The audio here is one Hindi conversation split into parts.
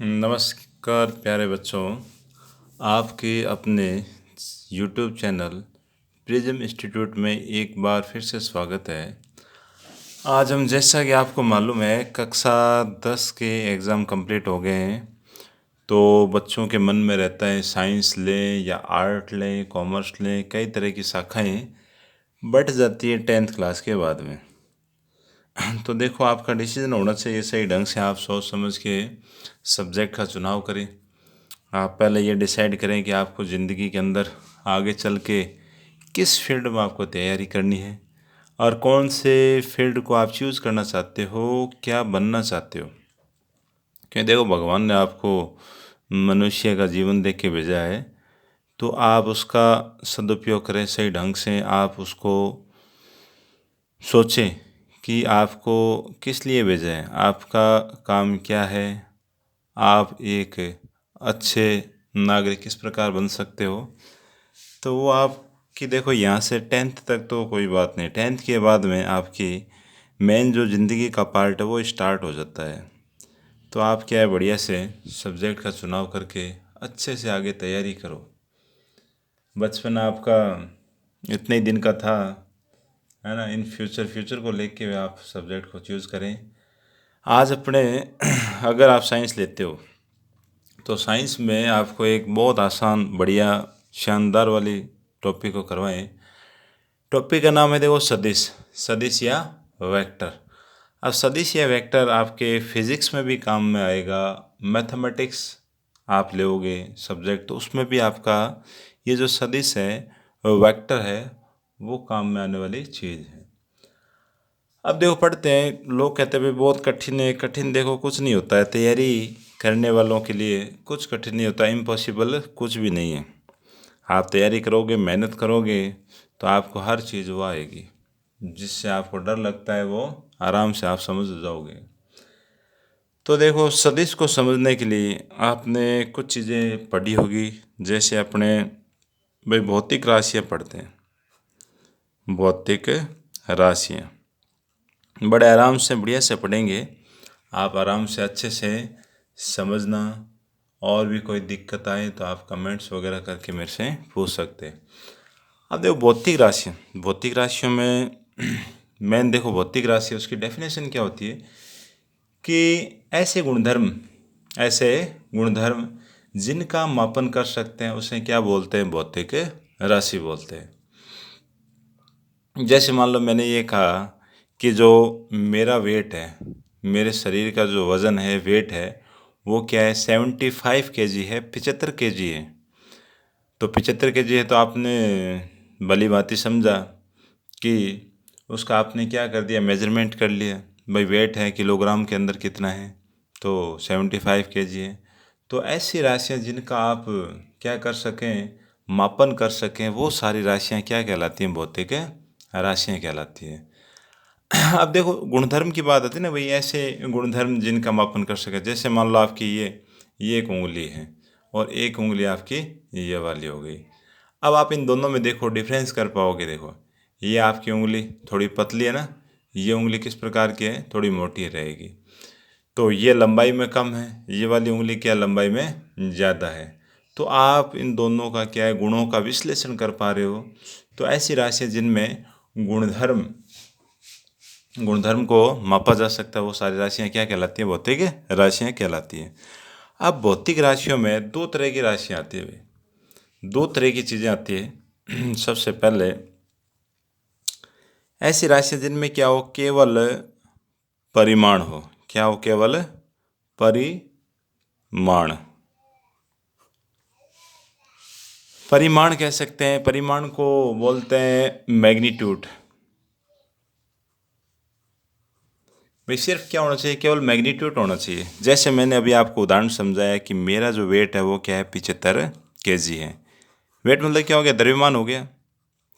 नमस्कार प्यारे बच्चों, आपके अपने यूट्यूब चैनल प्रिज्म इंस्टीट्यूट में एक बार फिर से स्वागत है। आज हम, जैसा कि आपको मालूम है, कक्षा 10 के एग्ज़ाम कंप्लीट हो गए हैं। तो बच्चों के मन में रहता है साइंस लें या आर्ट लें, कॉमर्स लें, कई तरह की शाखाएं बढ़ जाती है 10th क्लास के बाद में। तो देखो, आपका डिसीजन होना चाहिए सही ढंग से। आप सोच समझ के सब्जेक्ट का चुनाव करें। आप पहले ये डिसाइड करें कि आपको ज़िंदगी के अंदर आगे चल के किस फील्ड में आपको तैयारी करनी है और कौन से फील्ड को आप चूज़ करना चाहते हो, क्या बनना चाहते हो। क्योंकि देखो, भगवान ने आपको मनुष्य का जीवन देख के भेजा है, तो आप उसका सदुपयोग करें सही ढंग से। आप उसको सोचें कि आपको किस लिए भेजा है, आपका काम क्या है, आप एक अच्छे नागरिक किस प्रकार बन सकते हो। तो वो आपकी, देखो, यहाँ से 10th तक तो कोई बात नहीं, 10th के बाद में आपकी मेन जो ज़िंदगी का पार्ट है वो स्टार्ट हो जाता है। तो आप क्या है, बढ़िया से सब्जेक्ट का चुनाव करके अच्छे से आगे तैयारी करो। बचपन आपका इतने ही दिन का था, है ना। इन फ्यूचर को लेके आप सब्जेक्ट को चूज़ करें। आज अपने अगर आप साइंस लेते हो तो साइंस में आपको एक बहुत आसान, बढ़िया, शानदार वाली टॉपिक को करवाएं। टॉपिक का नाम है, देखो, सदिश। सदिश या वेक्टर। अब सदिश या वेक्टर आपके फिजिक्स में भी काम में आएगा। मैथमेटिक्स आप लोगे सब्जेक्ट, तो उसमें भी आपका ये जो सदिश है, वेक्टर है, वो काम में आने वाली चीज़ है। अब देखो, पढ़ते हैं, लोग कहते हैं भाई बहुत कठिन है। कठिन देखो कुछ नहीं होता है, तैयारी करने वालों के लिए कुछ कठिन नहीं होता, इम्पॉसिबल कुछ भी नहीं है। आप तैयारी करोगे, मेहनत करोगे, तो आपको हर चीज़ वो आएगी। जिससे आपको डर लगता है वो आराम से आप समझ जाओगे। तो देखो, सदिश को समझने के लिए आपने कुछ चीज़ें पढ़ी होगी। जैसे अपने भाई भौतिक राशियाँ पढ़ते हैं, भौतिक राशियाँ बड़े आराम से, बढ़िया से पढ़ेंगे। आप आराम से अच्छे से समझना। और भी कोई दिक्कत आए तो आप कमेंट्स वगैरह करके मेरे से पूछ सकते हैं। अब देखो, भौतिक राशियों में मेन, देखो, भौतिक राशि उसकी डेफिनेशन क्या होती है कि ऐसे गुणधर्म जिनका मापन कर सकते हैं, उसे क्या बोलते हैं, भौतिक राशि बोलते हैं। जैसे मान लो मैंने ये कहा कि जो मेरा वेट है, मेरे शरीर का जो वज़न है, वेट है, वो क्या है, 75 kg है, 75 kg है। तो 75 kg है, तो आपने भली भांति समझा कि उसका आपने क्या कर दिया, मेजरमेंट कर लिया। भाई वेट है किलोग्राम के अंदर कितना है, तो 75 kg है। तो ऐसी राशियाँ जिनका आप क्या कर सकें, मापन कर सकें, वो सारी राशियाँ क्या कहलाती हैं, भौतिक राशियाँ कहलाती हैं। अब देखो, गुणधर्म की बात आती है ना भाई, ऐसे गुणधर्म जिनका मापन कर सके। जैसे मान लो आपकी ये एक उंगली है और एक उंगली आपकी ये वाली हो गई। अब आप इन दोनों में देखो, डिफरेंस कर पाओगे। देखो, ये आपकी उंगली थोड़ी पतली है ना, ये उंगली किस प्रकार की है, थोड़ी मोटी रहेगी। तो ये लंबाई में कम है, ये वाली उंगली क्या लंबाई में ज़्यादा है। तो आप इन दोनों का क्या है, गुणों का विश्लेषण कर पा रहे हो। तो ऐसी राशियाँ जिनमें गुणधर्म गुणधर्म को मापा जा सकता है, वो सारी राशियाँ क्या कहलाती हैं, भौतिक राशियाँ कहलाती हैं। अब भौतिक राशियों में दो तरह की राशियाँ आती है, दो तरह की चीज़ें आती है। सबसे पहले ऐसी राशियाँ जिनमें क्या हो, केवल परिमाण हो। क्या हो, केवल परिमाण। परिमाण कह सकते हैं, परिमाण को बोलते हैं मैग्नीट्यूड। भाई सिर्फ क्या होना चाहिए, केवल मैग्नीट्यूड होना चाहिए। जैसे मैंने अभी आपको उदाहरण समझाया कि मेरा जो वेट है वो क्या है, 75 kg है। वेट मतलब क्या हो गया, द्रव्यमान हो गया।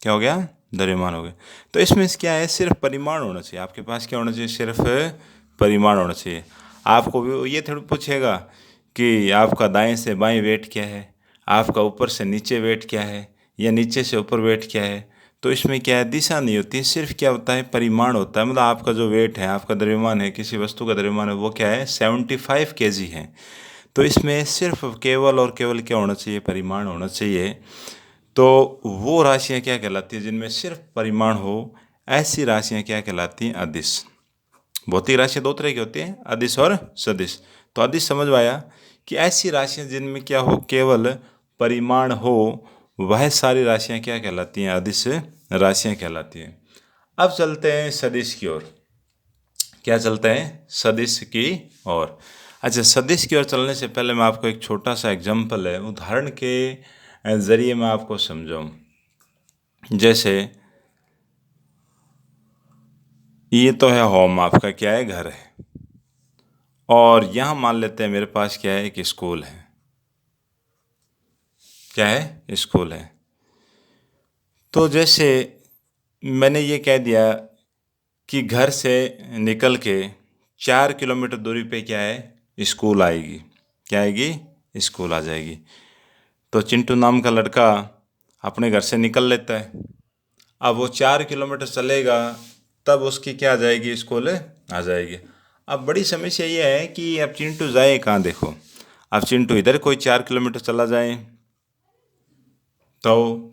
क्या हो गया, द्रव्यमान हो गया। तो इसमें क्या है, सिर्फ परिमाण होना चाहिए। आपके पास क्या होना चाहिए, सिर्फ परिमाण होना चाहिए। आपको भी ये थोड़ा पूछेगा कि आपका दाएं से बाएं वेट क्या है, आपका ऊपर से नीचे वेट क्या है, या नीचे से ऊपर वेट क्या है। तो इसमें क्या है, दिशा नहीं होती है, सिर्फ क्या होता है, परिमाण होता है। मतलब आपका जो वेट है, आपका द्रव्यमान है, किसी वस्तु का द्रव्यमान है, वो क्या है, 75 kg है। तो इसमें सिर्फ केवल और केवल क्या होना चाहिए, परिमाण होना चाहिए। तो वो राशियाँ क्या कहलाती हैं जिनमें सिर्फ परिमाण हो, ऐसी राशियाँ क्या कहलाती हैं, अदिश। भौतिक राशियाँ दो तरह की होती हैं, अदिश और सदिश। तो अदिश समझ में आया कि ऐसी राशियाँ जिनमें क्या हो, केवल परिमाण हो, वह सारी राशियाँ क्या कहलाती हैं, अदिश राशियाँ कहलाती हैं। अब चलते हैं सदिश की ओर। क्या चलते हैं, सदिश की ओर। अच्छा, सदिश की ओर चलने से पहले मैं आपको एक छोटा सा एग्जाम्पल है, उदाहरण के ज़रिए मैं आपको समझाऊँ। जैसे ये तो है होम, आपका क्या है, घर है, और यहाँ मान लेते हैं मेरे पास क्या है, एक स्कूल है। क्या है, स्कूल है। तो जैसे मैंने ये कह दिया कि घर से निकल के 4 किलोमीटर दूरी पे क्या है, स्कूल आएगी। क्या आएगी, स्कूल आ जाएगी। तो चिंटू नाम का लड़का अपने घर से निकल लेता है। अब वो 4 किलोमीटर चलेगा, तब उसकी क्या आ जाएगी, स्कूल आ जाएगी। अब बड़ी समस्या ये है कि अब चिंटू जाए कहाँ, देखो। अब चिंटू इधर कोई 4 किलोमीटर चला जाए तो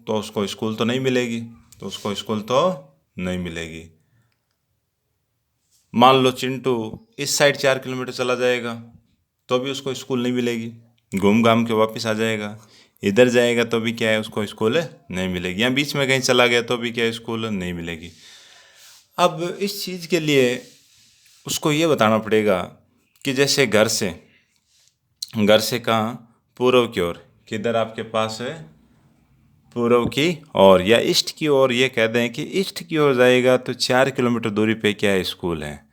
उसको स्कूल तो नहीं मिलेगी, तो उसको स्कूल तो नहीं मिलेगी। मान लो चिंटू इस साइड 4 किलोमीटर चला जाएगा तो भी उसको स्कूल नहीं मिलेगी, घूम घाम के वापस आ जाएगा। इधर जाएगा तो भी क्या है, उसको स्कूल नहीं मिलेगी। या बीच में कहीं चला गया तो भी क्या है, स्कूल नहीं मिलेगी। अब इस चीज़ के लिए उसको ये बताना पड़ेगा कि जैसे घर से कहाँ, पूर्व की ओर, किधर आपके पास है, पूर्व की ओर या ईस्ट की ओर। ये कह दें कि ईस्ट की ओर जाएगा तो 4 किलोमीटर दूरी पे क्या है, स्कूल है।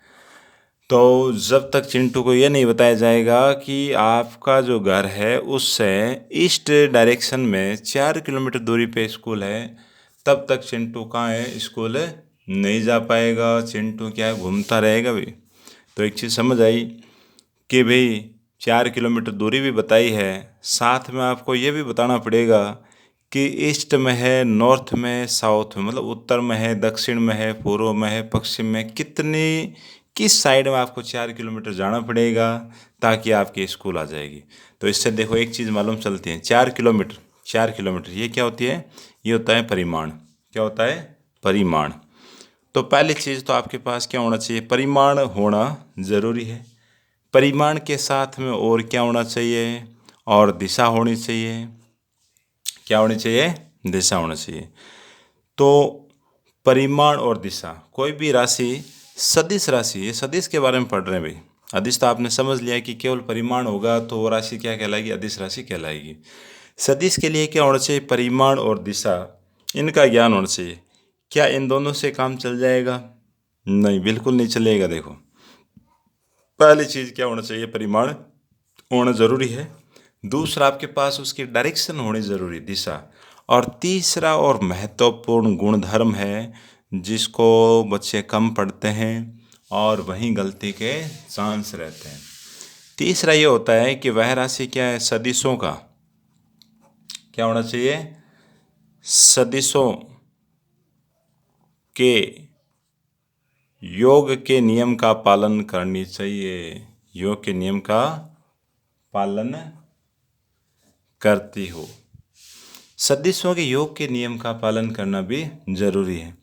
तो जब तक चिंटू को ये नहीं बताया जाएगा कि आपका जो घर है उससे ईस्ट डायरेक्शन में 4 किलोमीटर दूरी पे स्कूल है, तब तक चिंटू कहाँ है, स्कूल नहीं जा पाएगा। चिंटू क्या है, घूमता रहेगा भी। तो एक चीज़ समझ आई कि भाई 4 किलोमीटर दूरी भी बताई है, साथ में आपको ये भी बताना पड़ेगा कि ईस्ट में है, नॉर्थ में, साउथ में, मतलब उत्तर में है, दक्षिण में है, पूर्व में है, पश्चिम में, किस साइड में आपको 4 किलोमीटर जाना पड़ेगा ताकि आपकी स्कूल आ जाएगी। तो इससे देखो एक चीज़ मालूम चलती है, 4 किलोमीटर ये क्या होती है, ये होता है परिमाण। क्या होता है, परिमाण। तो पहली चीज़ तो आपके पास क्या होना चाहिए, परिमाण होना ज़रूरी है। परिमाण के साथ में और क्या होना चाहिए, और दिशा होनी चाहिए। क्या होनी चाहिए, दिशा होना चाहिए। तो परिमाण और दिशा, कोई भी राशि, सदिश राशि, ये सदिश के बारे में पढ़ रहे हैं भाई। अदिश तो आपने समझ लिया कि केवल परिमाण होगा तो वो राशि क्या कहलाएगी, अदिश राशि कहलाएगी। सदिश के लिए क्या होना चाहिए, परिमाण और दिशा, इनका ज्ञान होना चाहिए। क्या इन दोनों से काम चल जाएगा, नहीं, बिल्कुल नहीं चलेगा। देखो पहली चीज़ क्या होना चाहिए, परिमाण होना ज़रूरी है। दूसरा आपके पास उसकी डायरेक्शन होनी ज़रूरी, दिशा। और तीसरा और महत्वपूर्ण गुणधर्म है जिसको बच्चे कम पढ़ते हैं और वहीं गलती के चांस रहते हैं। तीसरा ये होता है कि वह राशि क्या है, सदिशों का क्या होना चाहिए, सदिशों के योग के नियम का पालन करनी चाहिए। योग के नियम का पालन करती हो। सदिशों के योग के नियम का पालन करना भी जरूरी है।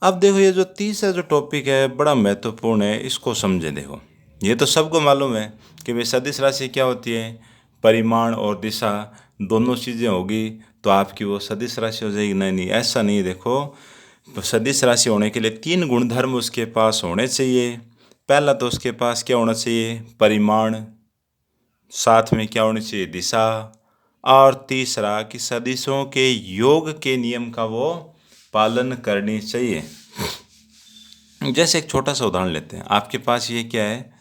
अब देखो ये जो तीसरा जो टॉपिक है बड़ा महत्वपूर्ण है, इसको समझे। देखो ये तो सबको मालूम है कि भाई सदिश राशि क्या होती है, परिमाण और दिशा दोनों चीज़ें होगी तो आपकी वो सदिश राशि हो जाएगी। नहीं नहीं, ऐसा नहीं है। देखो सदिश राशि होने के लिए 3 गुणधर्म उसके पास होने चाहिए। पहला तो उसके पास क्या होना चाहिए, परिमाण, साथ में क्या होनी चाहिए, दिशा, और तीसरा कि सदिशों के योग के नियम का वो पालन करनी चाहिए। जैसे एक छोटा सा उदाहरण लेते हैं। आपके पास ये क्या है,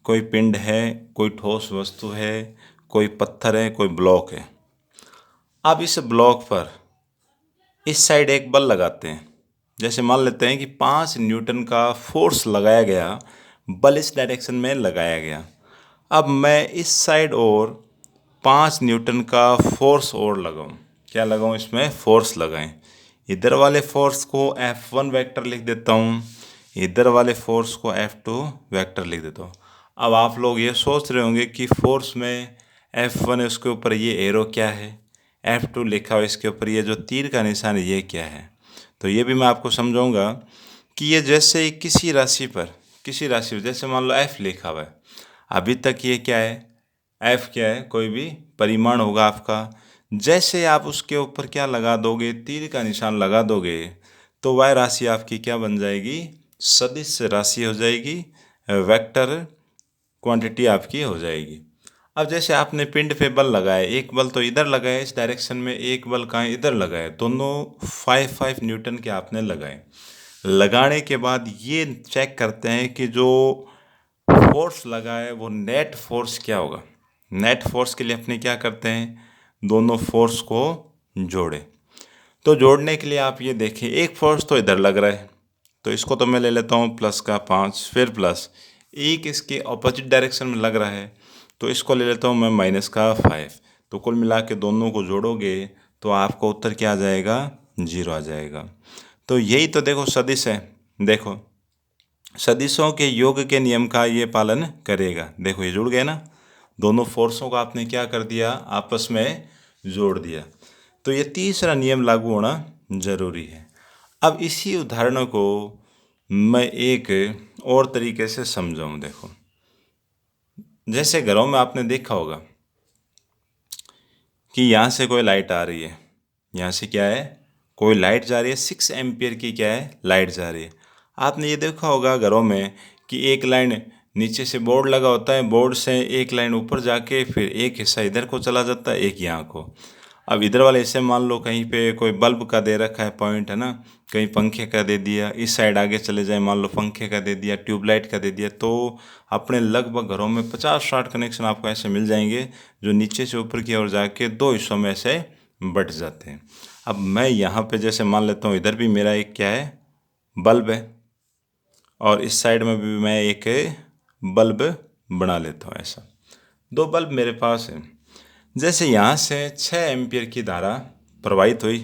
कोई पिंड है, कोई ठोस वस्तु है, कोई पत्थर है, कोई ब्लॉक है। आप इस ब्लॉक पर इस साइड एक बल लगाते हैं। जैसे मान लेते हैं कि 5 न्यूटन का फोर्स लगाया गया, बल इस डायरेक्शन में लगाया गया। अब मैं इस साइड और 5 न्यूटन का फोर्स और लगाऊं। क्या लगाऊं, इसमें फोर्स लगाएं। इधर वाले फोर्स को F1 वेक्टर लिख देता हूं, इधर वाले फोर्स को F2 वेक्टर लिख देता हूं। अब आप लोग ये सोच रहे होंगे कि फोर्स में F1 है उसके ऊपर ये एरो क्या है, F2 लिखा हुआ इसके ऊपर ये जो तीर का निशान है ये क्या है। तो ये भी मैं आपको समझाऊंगा कि ये जैसे किसी राशि पर जैसे मान लो F लिखा हुआ है, अभी तक ये क्या है, F क्या है, कोई भी परिमाण होगा आपका। जैसे आप उसके ऊपर क्या लगा दोगे, तीर का निशान लगा दोगे, तो वह राशि आपकी क्या बन जाएगी, सदिश राशि हो जाएगी, वेक्टर क्वांटिटी आपकी हो जाएगी। अब जैसे आपने पिंड पे बल लगाया, एक बल तो इधर लगाया इस डायरेक्शन में, एक बल कहाँ इधर लगाया, दोनों 5 न्यूटन के आपने लगाए। लगाने के बाद ये चेक करते हैं कि जो फोर्स लगा है वो नेट फोर्स क्या होगा। नेट फोर्स के लिए अपने क्या करते हैं, दोनों फोर्स को जोड़े। तो जोड़ने के लिए आप ये देखें, एक फोर्स तो इधर लग रहा है, तो इसको तो मैं ले लेता हूँ प्लस का 5, फिर प्लस एक इसके अपोजिट डायरेक्शन में लग रहा है, तो इसको ले लेता हूँ मैं माइनस का 5। तो कुल मिला के दोनों को जोड़ोगे तो आपको उत्तर क्या आ जाएगा, 0 आ जाएगा। तो यही तो देखो सदिश है, देखो सदिशों के योग के नियम का ये पालन करेगा। देखो ये जुड़ गए ना, दोनों फोर्सों को आपने क्या कर दिया, आपस में जोड़ दिया। तो ये तीसरा नियम लागू होना जरूरी है। अब इसी उदाहरणों को मैं एक और तरीके से समझाऊं। देखो जैसे घरों में आपने देखा होगा कि यहाँ से कोई लाइट आ रही है, यहाँ से क्या है, कोई लाइट जा रही है, 6 एम्पियर की क्या है, लाइट जा रही है। आपने ये देखा होगा घरों में कि एक लाइन नीचे से बोर्ड लगा होता है, बोर्ड से एक लाइन ऊपर जाके फिर एक हिस्सा इधर को चला जाता है, एक यहाँ को। अब इधर वाले हिस्से मान लो कहीं पे कोई बल्ब का दे रखा है पॉइंट, है ना, कहीं पंखे का दे दिया, इस साइड आगे चले जाए मान लो पंखे का दे दिया, ट्यूबलाइट का दे दिया। तो अपने लगभग घरों में 50-60 कनेक्शन आपको ऐसे मिल जाएंगे जो नीचे से ऊपर की ओर जाके दो हिस्सों में ऐसे बट जाते हैं। अब मैं यहाँ पे जैसे मान लेता हूँ, इधर भी मेरा एक क्या है, बल्ब है, और इस साइड में भी मैं एक बल्ब बना लेता हूँ। ऐसा दो बल्ब मेरे पास है। जैसे यहाँ से 6 एम्पियर की धारा प्रवाहित हुई,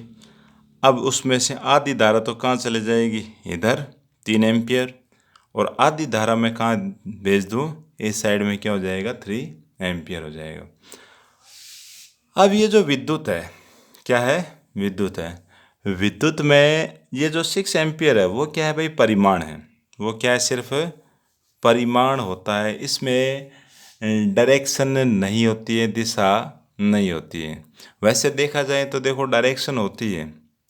अब उसमें से आधी धारा तो कहाँ चले जाएगी, इधर 3 एम्पियर, और आधी धारा मैं कहाँ भेज दूँ, इस साइड में क्या हो जाएगा, 3 एम्पियर हो जाएगा। अब ये जो विद्युत है, क्या है, विद्युत है। विद्युत में ये जो 6 एम्पियर है वो क्या है भाई, परिमाण है। वो क्या है, सिर्फ परिमाण होता है, इसमें डायरेक्शन नहीं होती है, दिशा नहीं होती है। वैसे देखा जाए तो देखो डायरेक्शन होती है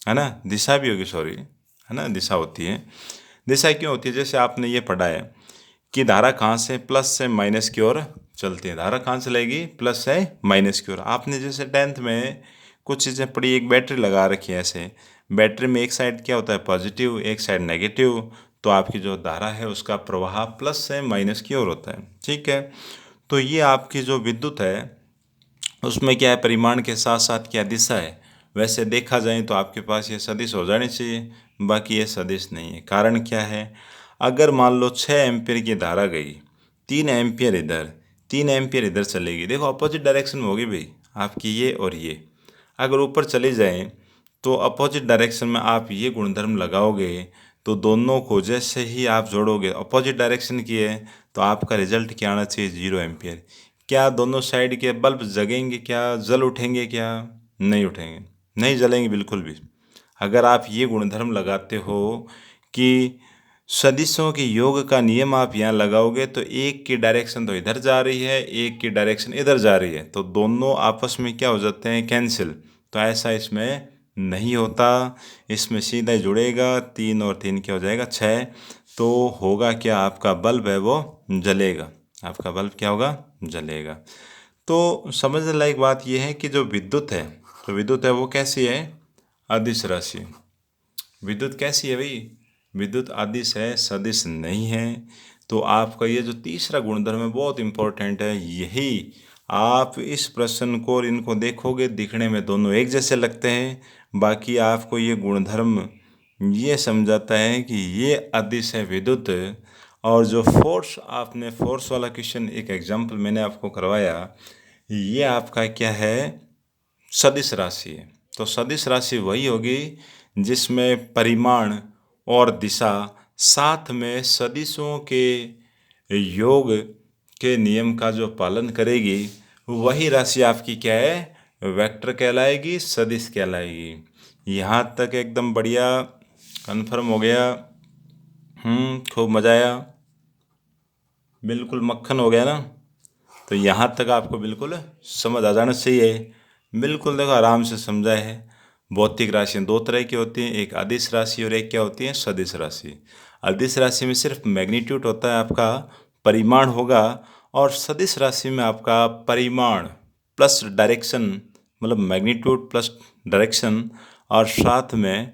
ना, दिशा भी होगी, सॉरी, है ना, दिशा होती है। दिशा क्यों होती है, जैसे आपने ये पढ़ा है कि धारा कहाँ से प्लस से माइनस की ओर चलती है। धारा कहाँ से लगेगी, प्लस से माइनस की ओर। आपने जैसे 10th में कुछ चीज़ें पढ़ी, एक बैटरी लगा रखी है ऐसे, बैटरी में एक साइड क्या होता है, पॉजिटिव, एक साइड नेगेटिव। तो आपकी जो धारा है उसका प्रवाह प्लस से माइनस की ओर होता है, ठीक है। तो ये आपकी जो विद्युत है उसमें क्या है, परिमाण के साथ साथ क्या दिशा है। वैसे देखा जाए तो आपके पास ये सदिश हो जानी चाहिए, बाकी ये सदिश नहीं है। कारण क्या है, अगर मान लो 6 एम्पियर की धारा गई, 3 एम्पियर इधर, 3 एम्पियर इधर चलेगी, देखो अपोजिट डायरेक्शन में होगी भाई आपकी ये और ये। अगर ऊपर चली जाए तो अपोजिट डायरेक्शन में आप ये गुणधर्म लगाओगे, तो दोनों को जैसे ही आप जोड़ोगे, अपोजिट डायरेक्शन की है, तो आपका रिजल्ट क्या आना चाहिए, 0 एम्पियर। क्या दोनों साइड के बल्ब जगेंगे, क्या जल उठेंगे, क्या नहीं उठेंगे, नहीं जलेंगे बिल्कुल भी। अगर आप ये गुणधर्म लगाते हो कि सदिशों के योग का नियम आप यहाँ लगाओगे, तो एक की डायरेक्शन तो इधर जा रही है, एक की डायरेक्शन इधर जा रही है, तो दोनों आपस में क्या हो जाते हैं, कैंसिल। तो ऐसा इसमें नहीं होता, इसमें सीधा ही जुड़ेगा, 3 और 3 क्या हो जाएगा, 6। तो होगा क्या, आपका बल्ब है वो जलेगा, आपका बल्ब क्या होगा, जलेगा। तो समझने लायक बात यह है कि जो विद्युत है, तो विद्युत है वो कैसी है, अदिश राशि। विद्युत कैसी है भाई, विद्युत अदिश है, सदिश नहीं है। तो आपका ये जो तीसरा गुणधर्म है बहुत इंपॉर्टेंट है। यही आप इस प्रश्न को और इनको देखोगे, दिखने में दोनों एक जैसे लगते हैं, बाकी आपको ये गुणधर्म ये समझाता है कि ये अदिश है विद्युत। और जो फोर्स, आपने फोर्स वाला क्वेश्चन एक एग्जाम्पल मैंने आपको करवाया, ये आपका क्या है, सदिश राशि है। तो सदिश राशि वही होगी जिसमें परिमाण और दिशा साथ में सदिशों के योग के नियम का जो पालन करेगी, वही राशि आपकी क्या है, वेक्टर कहलाएगी, सदिश कहलाएगी। यहाँ तक एकदम बढ़िया, कन्फर्म हो गया। खूब मज़ा आया, बिल्कुल मक्खन हो गया ना। तो यहाँ तक आपको बिल्कुल समझ आ जाना चाहिए। बिल्कुल देखो आराम से समझा है। भौतिक राशियाँ दो तरह की होती हैं, एक अदिश राशि और एक क्या होती है, सदिश राशि। अदिश राशि में सिर्फ मैग्नीट्यूड होता है आपका, परिमाण होगा, और सदिश राशि में आपका परिमाण प्लस डायरेक्शन, मतलब मैग्नीट्यूड प्लस डायरेक्शन, और साथ में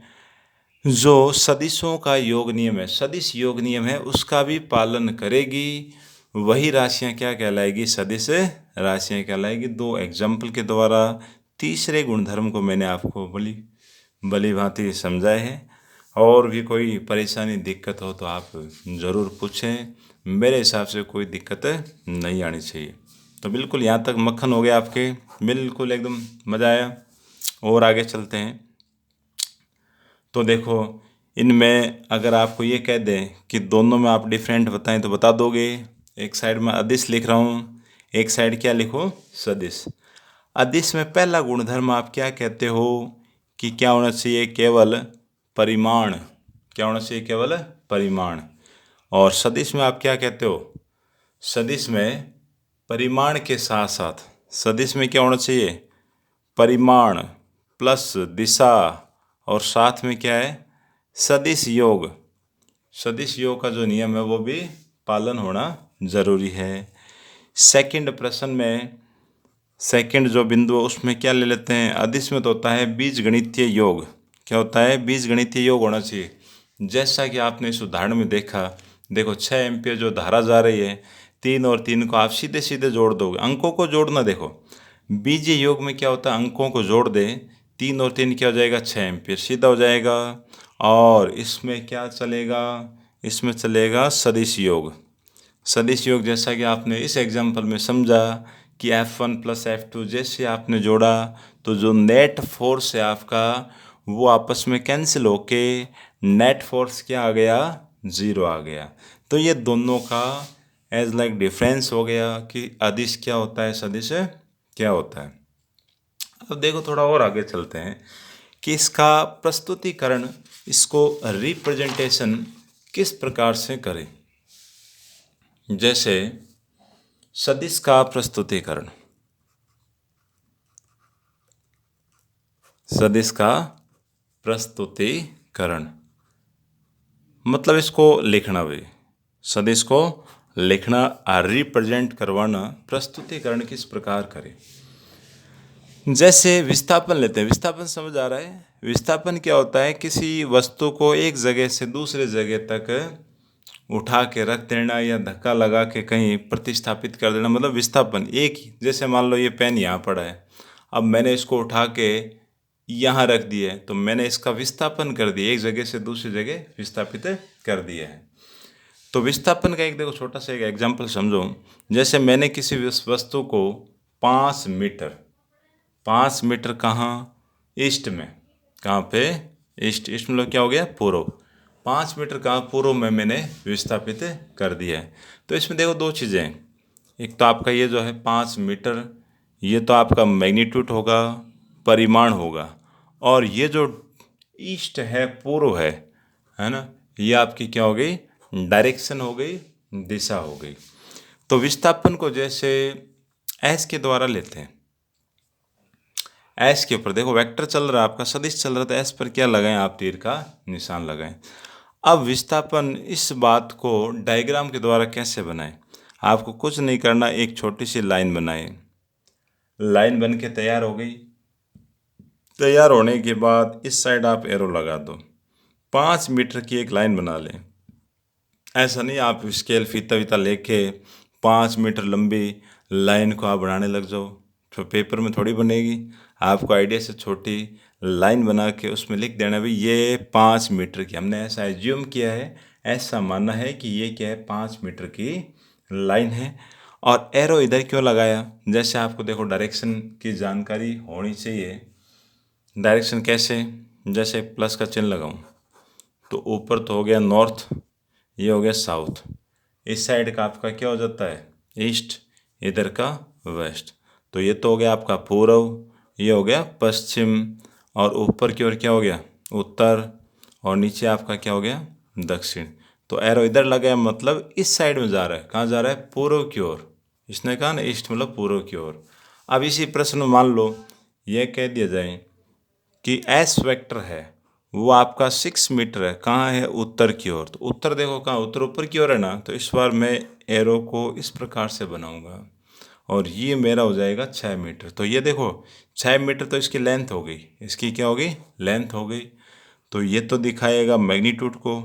जो सदिशों का योग नियम है, सदिश योग नियम है, उसका भी पालन करेगी। वही राशियां क्या कहलाएगी, सदिश राशियां कहलाएगी। दो एग्जाम्पल के द्वारा तीसरे गुणधर्म को मैंने आपको भली भांति समझाए है। और भी कोई परेशानी दिक्कत हो तो आप ज़रूर पूछें, मेरे हिसाब से कोई दिक्कत नहीं आनी चाहिए। तो बिल्कुल यहाँ तक मक्खन हो गया आपके, बिल्कुल एकदम मज़ा आया। और आगे चलते हैं। तो देखो, इनमें अगर आपको ये कह दें कि दोनों में आप डिफरेंट बताएं तो बता दोगे। एक साइड में अदिश लिख रहा हूँ, एक साइड क्या लिखो, सदिश। अदिश में पहला गुणधर्म आप क्या कहते हो कि क्या होना चाहिए, केवल परिमाण। क्या होना चाहिए, केवल परिमाण। और सदिश में आप क्या कहते हो, सदिश में परिमाण के साथ साथ, सदिश में क्या होना चाहिए, परिमाण प्लस दिशा, और साथ में क्या है, सदिश योग। सदिश योग का जो नियम है वो भी पालन होना जरूरी है। सेकंड प्रश्न में सेकंड जो बिंदु है उसमें क्या ले लेते हैं, अदिश में तो होता है बीजगणितीय योग। क्या होता है, बीजगणितीय योग होना चाहिए। जैसा कि आपने इस उदाहरण में देखा, देखो 6 एम्पियर जो धारा जा रही है, 3 और 3 को आप सीधे सीधे जोड़ दोगे, अंकों को जोड़ना। देखो बीजीय योग में क्या होता है, अंकों को जोड़ दे, 3 और 3 क्या हो जाएगा, 6 एम्पियर सीधा हो जाएगा। और इसमें क्या चलेगा, इसमें चलेगा सदिश योग। सदिश योग जैसा कि आपने इस एग्जाम्पल में समझा कि F1 प्लस F2 जैसे आपने जोड़ा, तो जो नेट फोर्स है आपका वो आपस में कैंसिल होके नेट फोर्स क्या आ गया, 0 आ गया। तो ये दोनों का एज लाइक डिफरेंस हो गया कि अदिश क्या होता है, सदिश क्या होता है। अब देखो थोड़ा और आगे चलते हैं कि इसका प्रस्तुतिकरण, इसको रिप्रेजेंटेशन किस प्रकार से करें। जैसे सदिश का प्रस्तुतिकरण, सदिश का प्रस्तुतिकरण मतलब इसको लिखना भी, सदिश को लिखना, रिप्रेजेंट करवाना, प्रस्तुतिकरण किस प्रकार करें। जैसे विस्थापन लेते हैं, विस्थापन समझ आ रहा है। विस्थापन क्या होता है, किसी वस्तु को एक जगह से दूसरे जगह तक उठा के रख देना या धक्का लगा के कहीं प्रतिस्थापित कर देना, मतलब विस्थापन। एक ही, जैसे मान लो ये पेन यहाँ पड़ा है, अब मैंने इसको उठा के यहाँ रख दिया है, तो मैंने इसका विस्थापन कर दिया, एक जगह से दूसरी जगह विस्थापित कर दिया है। तो विस्थापन का एक देखो छोटा सा एक एग्जाम्पल समझो। जैसे मैंने किसी वस्तु को 5 मीटर कहाँ, ईस्ट में, कहाँ पे, ईस्ट। ईस्ट मतलब क्या हो गया, पूर्व। 5 मीटर कहाँ, पूर्व में मैंने विस्थापित कर दिया है। तो इसमें देखो दो चीज़ें हैं, एक तो आपका ये जो है 5 मीटर, ये तो आपका मैग्नीट्यूड होगा, परिमाण होगा। और ये जो ईस्ट है, पूर्व है ना, ये आपकी क्या हो गई, डायरेक्शन हो गई, दिशा हो गई। तो विस्थापन को जैसे एस के द्वारा लेते हैं, एस के ऊपर देखो वेक्टर चल रहा है आपका, सदिश चल रहा था, एस पर क्या लगाएं आप, तीर का निशान लगाएं। अब विस्थापन, इस बात को डायग्राम के द्वारा कैसे बनाएं, आपको कुछ नहीं करना, एक छोटी सी लाइन बनाएं। लाइन बन के तैयार हो गई, तैयार होने के बाद इस साइड आप एरो लगा दो, 5 मीटर की एक लाइन बना लें। ऐसा नहीं आप स्केल फीता वीता लेके 5 मीटर लंबी लाइन को आप बनाने लग जाओ, तो पेपर में थोड़ी बनेगी। आपको आइडिया से छोटी लाइन बना के उसमें लिख देना भी ये 5 मीटर की, हमने ऐसा एज्यूम किया है, ऐसा मानना है कि ये क्या है, 5 मीटर की लाइन है। और एरो इधर क्यों लगाया, जैसे आपको देखो डायरेक्शन की जानकारी होनी चाहिए। डायरेक्शन कैसे, जैसे प्लस का चिन्ह लगाऊं तो ऊपर तो हो गया नॉर्थ, ये हो गया साउथ, इस साइड का आपका क्या हो जाता है, ईस्ट, इधर का वेस्ट। तो ये तो हो गया आपका पूर्व, ये हो गया पश्चिम, और ऊपर की ओर क्या हो गया उत्तर, और नीचे आपका क्या हो गया दक्षिण। तो एरो इधर लगा है मतलब इस साइड में जा रहा है। कहाँ जा रहा है? पूर्व की ओर। इसने कहा ना ईस्ट मतलब पूर्व की ओर। अब इसी प्रश्न में मान लो ये कह दिया जाए कि एस वेक्टर है वो आपका 6 मीटर है, कहाँ है? उत्तर की ओर। तो उत्तर देखो कहाँ, उत्तर ऊपर की ओर है ना। तो इस बार मैं एरो को इस प्रकार से बनाऊंगा और ये मेरा हो जाएगा 6 मीटर। तो ये देखो 6 मीटर तो इसकी लेंथ हो गई, इसकी क्या हो गई? लेंथ हो गई। तो ये तो दिखाएगा मैग्नीट्यूड को,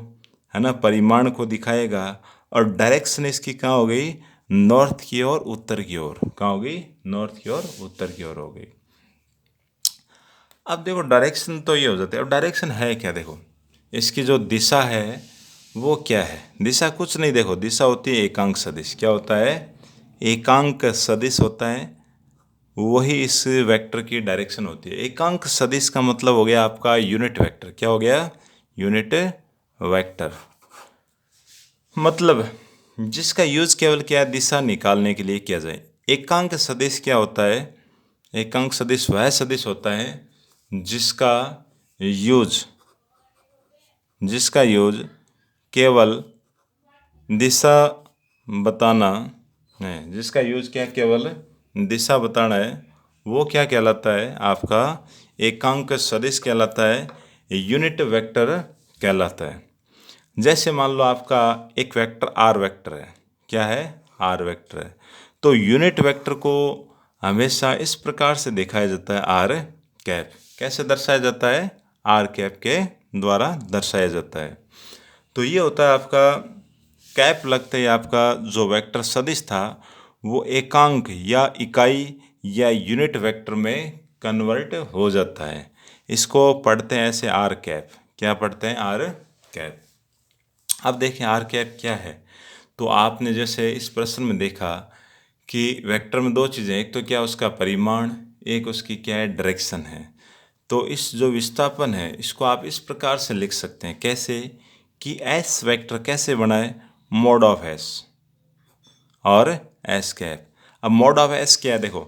है ना, परिमाण को दिखाएगा। और डायरेक्शन इसकी कहाँ हो गई? नॉर्थ की ओर उत्तर की ओर। कहाँ हो गई? नॉर्थ की ओर उत्तर की ओर हो गई। अब देखो डायरेक्शन तो ये हो जाता है। अब डायरेक्शन है क्या? देखो इसकी जो दिशा है वो क्या है? दिशा कुछ नहीं, देखो दिशा होती है एकांक सदिश। क्या होता है? एकांक सदिश होता है, वही इस वेक्टर की डायरेक्शन होती है। एकांक सदिश का मतलब हो गया आपका यूनिट वेक्टर। क्या हो गया? Unit vector. मतलब जिसका यूज केवल क्या है? दिशा निकालने के लिए किया जाए। एकांक सदिश क्या होता है? एकांक सदिश वह सदिश होता है जिसका यूज केवल दिशा बताना है। जिसका यूज क्या? केवल दिशा बताना है। वो क्या कहलाता है? आपका एकांक सदिश कहलाता है, यूनिट वेक्टर कहलाता है। जैसे मान लो आपका एक वेक्टर आर वेक्टर है। क्या है? आर वेक्टर है। तो यूनिट वेक्टर को हमेशा इस प्रकार से दिखाया जाता है, आर कैप। कैसे दर्शाया जाता है? आर कैप के द्वारा दर्शाया जाता है। तो ये होता है आपका कैप लगते ही आपका जो वेक्टर सदिश था वो एकांक या इकाई या यूनिट वेक्टर में कन्वर्ट हो जाता है। इसको पढ़ते हैं ऐसे, आर कैप। क्या पढ़ते हैं? R cap. अब देखें आर कैप क्या है। तो आपने जैसे इस प्रश्न में देखा कि वेक्टर में दो चीज़ें, एक तो क्या उसका परिमाण, एक उसकी क्या है? डायरेक्शन है। तो इस जो विस्थापन है इसको आप इस प्रकार से लिख सकते हैं। कैसे? कि एस वेक्टर कैसे बनाए? मोड ऑफ एस और एस कैप। अब मोड ऑफ एस क्या है? देखो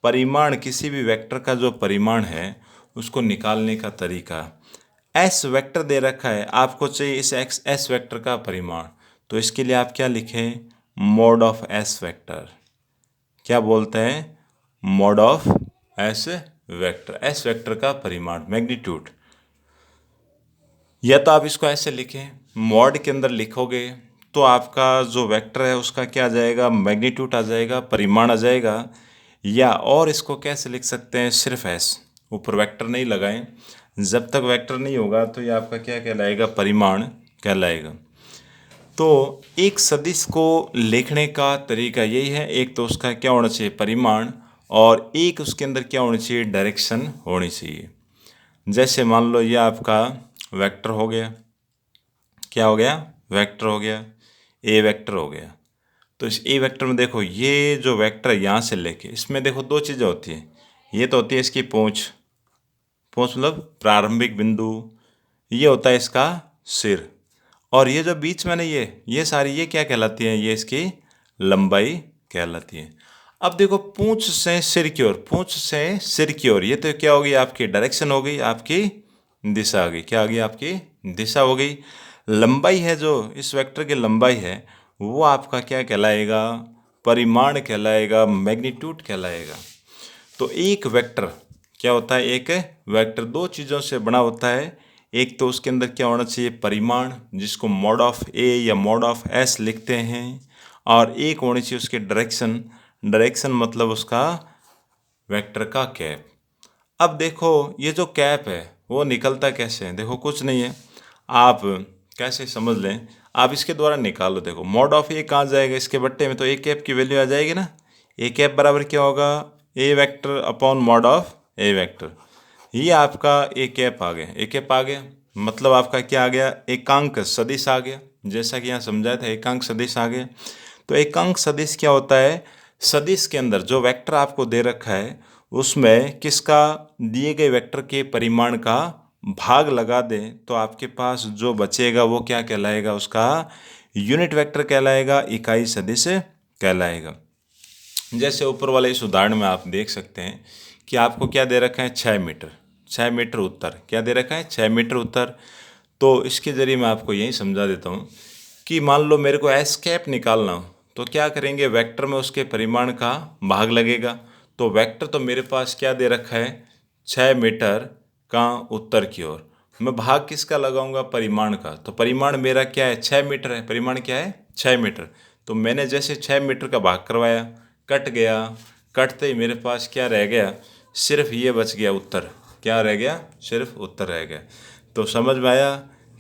परिमाण, किसी भी वेक्टर का जो परिमाण है उसको निकालने का तरीका। एस वेक्टर दे रखा है, आपको चाहिए इस एक्स एस वेक्टर का परिमाण। तो इसके लिए आप क्या लिखें? Mode of S vector. क्या बोलते हैं? Mode of S vector. S vector का परिमाण, मैग्नीट्यूड। या तो आप इसको ऐसे लिखें, मॉड के अंदर लिखोगे तो आपका जो वेक्टर है उसका क्या आ जाएगा? मैग्नीट्यूड आ जाएगा, परिमाण आ जाएगा। या और इसको कैसे लिख सकते हैं? सिर्फ एस, ऊपर वेक्टर नहीं लगाएं। जब तक वेक्टर नहीं होगा तो ये आपका क्या कहलाएगा? परिमाण कहलाएगा। तो एक सदिश को लिखने का तरीका यही है। एक तो उसका क्या होना चाहिए? परिमाण, और एक उसके अंदर क्या होनी चाहिए? डायरेक्शन होनी चाहिए। जैसे मान लो ये आपका वेक्टर हो गया। क्या हो गया? वेक्टर हो गया, ए वेक्टर हो गया। तो इस ए वेक्टर में देखो ये जो वेक्टर है यहाँ से लेके इसमें देखो दो चीज़ें होती हैं। ये तो होती है इसकी पूंछ, पूंछ मतलब प्रारंभिक बिंदु। ये होता है इसका सिर। और ये जो बीच में ना ये सारी ये क्या कहलाती है? ये इसकी लंबाई कहलाती है। अब देखो पूंछ से सिर की ओर, पूंछ से सिर की ओर, ये तो क्या हो गई? आपकी डायरेक्शन हो गई, आपकी दिशा आ गई। क्या आ गई? आपकी दिशा हो गई। लंबाई है जो इस वेक्टर की लंबाई है वो आपका क्या कहलाएगा? परिमाण कहलाएगा, मैग्नीट्यूड कहलाएगा। तो एक वेक्टर क्या होता है? एक वेक्टर दो चीज़ों से बना होता है। एक तो उसके अंदर क्या होना चाहिए? परिमाण, जिसको मोड ऑफ ए या मोड ऑफ एस लिखते हैं। और एक होनी चाहिए उसके डायरेक्शन। डायरेक्शन मतलब उसका वेक्टर का कैप। अब देखो ये जो कैप है वो निकलता कैसे है? देखो कुछ नहीं है, आप कैसे समझ लें, आप इसके द्वारा निकालो। देखो मोड ऑफ ए कहाँ जाएगा? इसके बट्टे में, तो ए कैप की वैल्यू आ जाएगी ना। ए कैप बराबर क्या होगा? A vector upon mod of A vector. ये आपका ए कैप आ गया। ए कैप आ गया मतलब आपका क्या आ गया? एकांक सदिश आ गया। जैसा कि यहाँ समझाया था एकांक सदिश आ गया। तो एकांक सदिश क्या होता है? सदिश के अंदर जो वेक्टर आपको दे रखा है उसमें किसका? दिए गए वेक्टर के परिमाण का भाग लगा दें तो आपके पास जो बचेगा वो क्या कहलाएगा? उसका यूनिट वेक्टर कहलाएगा, इकाई सदिश कहलाएगा। जैसे ऊपर वाले इस उदाहरण में आप देख सकते हैं कि आपको क्या दे रखा है, 6 मीटर, 6 मीटर उत्तर, क्या दे रखा है, 6 मीटर उत्तर। तो इसके ज़रिए मैं आपको यही समझा देता हूँ कि मान लो मेरे को एस कैप निकालना हो तो क्या करेंगे, वेक्टर में उसके परिमाण का भाग लगेगा। तो वेक्टर तो मेरे पास क्या दे रखा है, 6 मीटर का उत्तर की ओर, मैं भाग किसका लगाऊंगा, परिमाण का। तो परिमाण मेरा क्या है, 6 मीटर है, परिमाण क्या है, 6 मीटर। तो मैंने जैसे 6 मीटर का भाग करवाया, कट गया, कटते ही मेरे पास क्या रह गया, सिर्फ ये बच गया उत्तर, क्या रह गया, सिर्फ उत्तर रह गया। तो समझ में आया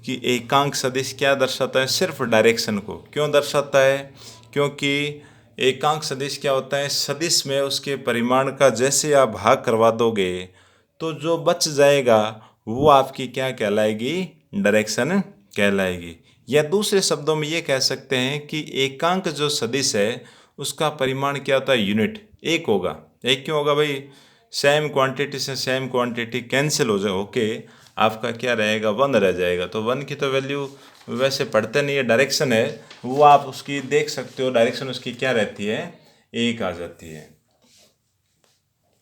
कि एकांक सदिश क्या दर्शाता है, सिर्फ डायरेक्शन को। क्यों दर्शाता है, क्योंकि एकांक सदिश क्या होता है, सदिश में उसके परिमाण का जैसे आप भाग करवा दोगे तो जो बच जाएगा वो आपकी क्या कहलाएगी, डायरेक्शन कहलाएगी। या दूसरे शब्दों में ये कह सकते हैं कि एकांक जो सदिश है उसका परिमाण क्या होता है, यूनिट, एक होगा। एक क्यों होगा भाई, सेम क्वांटिटी से सेम क्वांटिटी कैंसिल हो जाए, ओके, आपका क्या रहेगा, 1 रह जाएगा। तो 1 की तो वैल्यू वैसे पढ़ते नहीं है, डायरेक्शन है वो, आप उसकी देख सकते हो, डायरेक्शन उसकी क्या रहती है, 1 आ जाती है।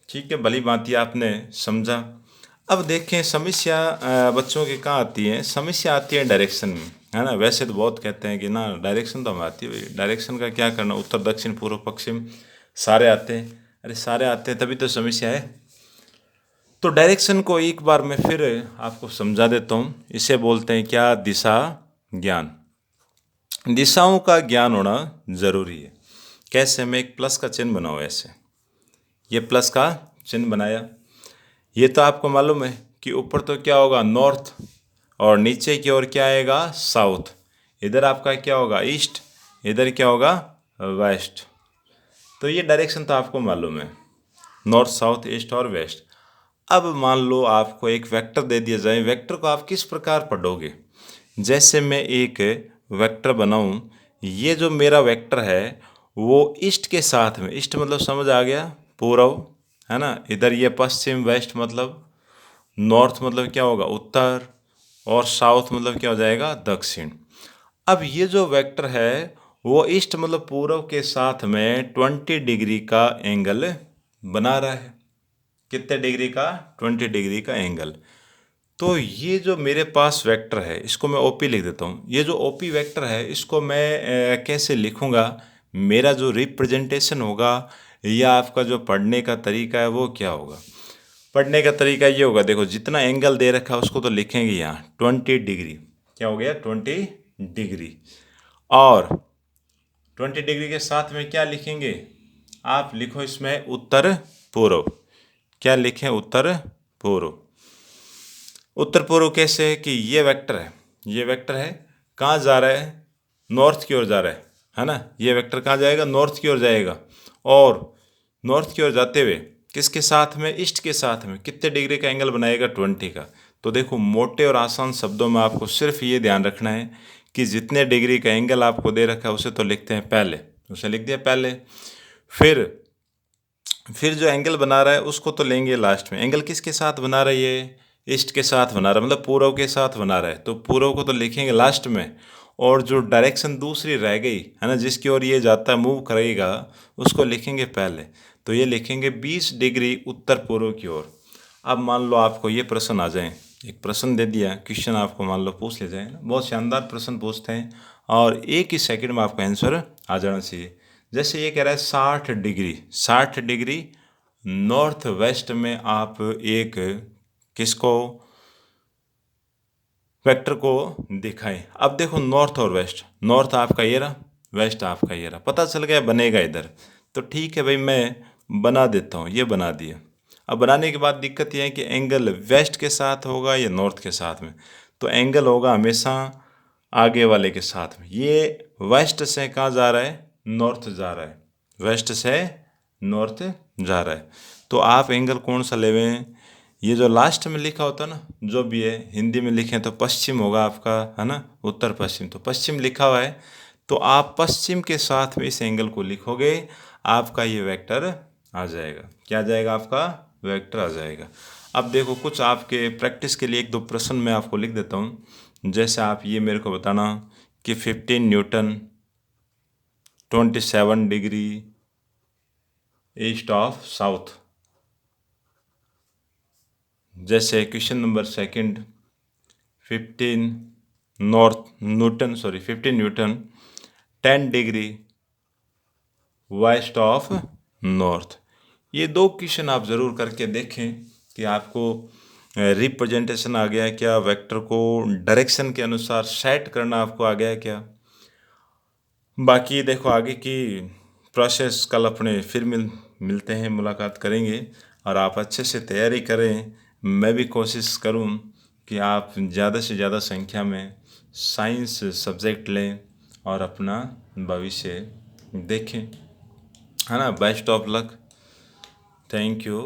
ठीक है, भली भांति आपने समझा। अब देखें समस्या बच्चों के कहाँ आती है, समस्या आती है डायरेक्शन में, है ना। वैसे तो बहुत कहते हैं कि ना डायरेक्शन तो हमें आती है, भाई डायरेक्शन का क्या करना, उत्तर दक्षिण पूर्व पश्चिम सारे आते हैं। अरे सारे आते हैं तभी तो समस्या है। तो डायरेक्शन को एक बार मैं फिर आपको समझा देता हूँ। इसे बोलते हैं क्या, दिशा ज्ञान। दिशाओं का ज्ञान होना जरूरी है। कैसे, मैं एक प्लस का चिन्ह बनाऊँ ऐसे, ये प्लस का चिन्ह बनाया। ये तो आपको मालूम है कि ऊपर तो क्या होगा, नॉर्थ, और नीचे की ओर क्या आएगा, साउथ। इधर आपका क्या होगा, ईस्ट, इधर क्या होगा, वेस्ट। तो ये डायरेक्शन तो आपको मालूम है, नॉर्थ साउथ ईस्ट और वेस्ट। अब मान लो आपको एक वेक्टर दे दिया जाए, वेक्टर को आप किस प्रकार पढ़ोगे। जैसे मैं एक वेक्टर बनाऊं, ये जो मेरा वेक्टर है वो ईस्ट के साथ में, ईस्ट मतलब समझ आ गया, पूर्व, है ना। इधर ये पश्चिम, वेस्ट मतलब, नॉर्थ मतलब क्या होगा, उत्तर, और साउथ मतलब क्या हो जाएगा, दक्षिण। अब ये जो वेक्टर है वो ईस्ट मतलब पूर्व के साथ में 20 डिग्री का एंगल बना रहा है। कितने डिग्री का, 20 डिग्री का एंगल। तो ये जो मेरे पास वेक्टर है इसको मैं ओपी लिख देता हूँ। ये जो ओपी वेक्टर है इसको मैं कैसे लिखूँगा, मेरा जो रिप्रेजेंटेशन होगा या आपका जो पढ़ने का तरीका है वो क्या होगा। पढ़ने का तरीका ये होगा, देखो जितना एंगल दे रखा है उसको तो लिखेंगे यहाँ 20 डिग्री, क्या हो गया, 20 डिग्री। और 20 डिग्री के साथ में क्या लिखेंगे, आप लिखो इसमें उत्तर पूर्व। क्या लिखें, उत्तर पूर्व। उत्तर पूर्व कैसे, कि ये वेक्टर है, ये वेक्टर है, कहाँ जा रहा है, नॉर्थ की ओर जा रहा है ना। ये वेक्टर कहाँ जाएगा, नॉर्थ की ओर जाएगा। और नॉर्थ की ओर जाते हुए किसके साथ में, ईस्ट के साथ में, कितने डिग्री का एंगल बनाएगा, 20 का। तो देखो मोटे और आसान शब्दों में आपको सिर्फ ये ध्यान रखना है कि जितने डिग्री का एंगल आपको दे रखा है उसे तो लिखते हैं पहले, उसे लिख दिया पहले। फिर जो एंगल बना रहा है उसको तो लेंगे लास्ट में। एंगल किसके साथ बना रहा है, ये ईस्ट के साथ बना रहा है, मतलब पूर्व के साथ बना रहा है, तो पूर्व को तो लिखेंगे लास्ट में। और जो डायरेक्शन दूसरी रह गई है ना, जिसकी ओर ये जाता है, मूव करेगा, उसको लिखेंगे पहले। तो ये लिखेंगे 20 डिग्री उत्तर पूर्व की ओर। अब मान लो आपको ये प्रश्न आ जाए, एक प्रश्न दे दिया, क्वेश्चन आपको मान लो पूछ ले जाए ना, बहुत शानदार प्रश्न पूछते हैं और एक ही सेकंड में आपका आंसर आ जाना चाहिए। जैसे ये कह रहा है 60 डिग्री, 60 डिग्री नॉर्थ वेस्ट में आप एक किसको, वेक्टर को दिखाएं। अब देखो नॉर्थ और वेस्ट, नॉर्थ आपका ये रहा, वेस्ट आपका ये रहा, पता चल गया बनेगा इधर। तो ठीक है भाई, मैं बना देता हूँ, ये बना दिया। अब बनाने के बाद दिक्कत यह है कि एंगल वेस्ट के साथ होगा या नॉर्थ के साथ में। तो एंगल होगा हमेशा आगे वाले के साथ में। ये वेस्ट से कहाँ जा रहा है, नॉर्थ जा रहा है, वेस्ट से नॉर्थ जा रहा है। तो आप एंगल कौन सा लेवें, ये जो लास्ट में लिखा होता है ना, जो भी है हिंदी में लिखें तो पश्चिम होगा आपका, है ना, उत्तर पश्चिम, तो पश्चिम लिखा हुआ है। तो आप पश्चिम के साथ में इस एंगल को लिखोगे, आपका ये वेक्टर आ जाएगा। क्या आ जाएगा, आपका वेक्टर आ जाएगा। अब देखो कुछ आपके प्रैक्टिस के लिए एक दो प्रश्न मैं आपको लिख देता हूँ। जैसे आप ये मेरे को बताना कि 15 newton, 27 degree, east of south. जैसे question number second, 15 newton 10 degree west of north. ये दो क्वेश्चन आप ज़रूर करके देखें कि आपको रिप्रेजेंटेशन आ गया है क्या, वेक्टर को डायरेक्शन के अनुसार सेट करना आपको आ गया है क्या। बाकी देखो आगे की प्रोसेस कल अपने फिर मिलते हैं, मुलाकात करेंगे। और आप अच्छे से तैयारी करें, मैं भी कोशिश करूं कि आप ज़्यादा से ज़्यादा संख्या में साइंस सब्जेक्ट लें और अपना भविष्य देखें, है ना। Best of luck, thank you.